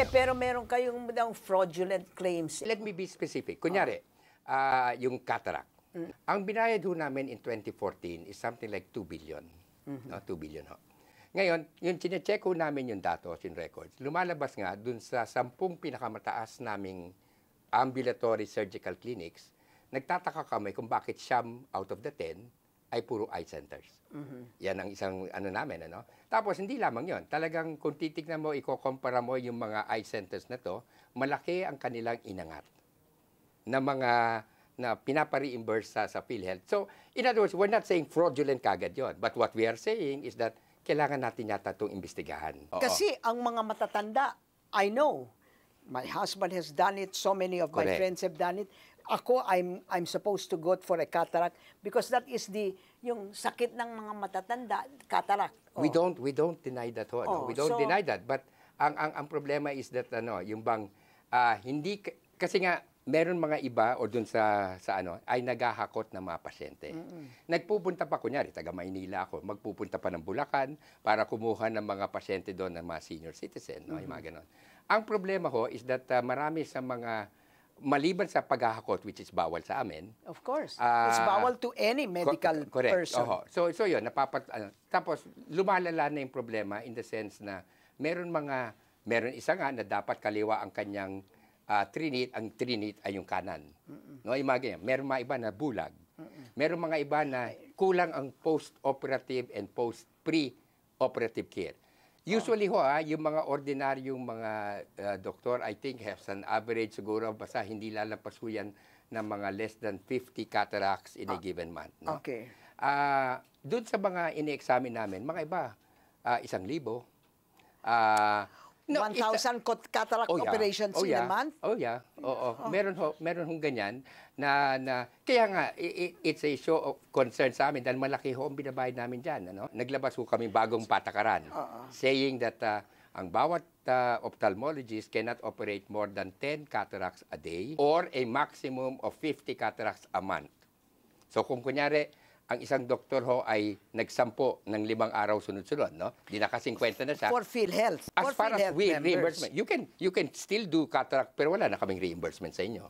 pero meron kayong daw fraudulent claims. Let me be specific. Kunyari, yung cataract. Ang binayad ho namin in 2014 is something like 2 billion. No, 2 billion ho. Ngayon, yung chinecheck ho namin yung datos, yung records, lumalabas nga dun sa 10 pinakamataas naming ambulatory surgical clinics, nagtataka kami kung bakit siyam out of the 10 ay puro eye centers. Yan ang isang ano namin. Ano? Tapos hindi lamang yon. Talagang kung titignan mo, ikukompara mo yung mga eye centers na to, malaki ang kanilang inangat na mga na pinapa-reimburse sa PhilHealth. So, in other words, we're not saying fraudulent kagad yon. But what we are saying is that kailangan natin yata itong imbestigahan. Kasi ang mga matatanda, I know, my husband has done it, so many of my friends have done it. Ako, I'm supposed to go for a cataract because that is yung sakit ng mga matatanda, cataract. We don't deny that ho. No? We don't deny that. But ang problema is that yung bang hindi kasi nga meron mga iba o dun sa ay naghahakot ng mga pasyente. Nagpupunta pa kunyari taga Maynila ako, magpupunta pa ng Bulacan para kumuha ng mga pasyente doon ng mga senior citizen, no, yung mga ganon. Ang problema ho is that marami sa mga maliban sa paghahakot, which is bawal sa amin. Of course. It's bawal to any medical person. So yun, tapos lumalala na yung problema in the sense na meron isa nga na dapat kaliwa ang kanyang trinit, ang trinit ay yung kanan. No, imagine, meron mga iba na bulag. Meron mga iba na kulang ang post-operative and post-pre-operative care. Usually yung mga ordinaryong mga doktor, I think, has an average siguro, basta hindi lalampas ho yan ng mga less than 50 cataracts in a given month. No? Okay. Doon sa mga ini-examine namin, mga iba, 1,000. 1,000 cataract operations in a month? Oh yeah. Oo. Meron hong ganyan na kaya nga it's a show of concern sa amin dahil malaki ho ang binabayad namin diyan, ano? Naglabas ho kami bagong patakaran saying that ang bawat ophthalmologist cannot operate more than 10 cataracts a day or a maximum of 50 cataracts a month. So kung kunyari ang isang doktor ho ay nagsampo ng 5 araw sunod-sunod, no? Di naka-50 na siya. For PhilHealth. As far as we reimbursement, you can still do cataract pero wala na kaming reimbursement sa inyo.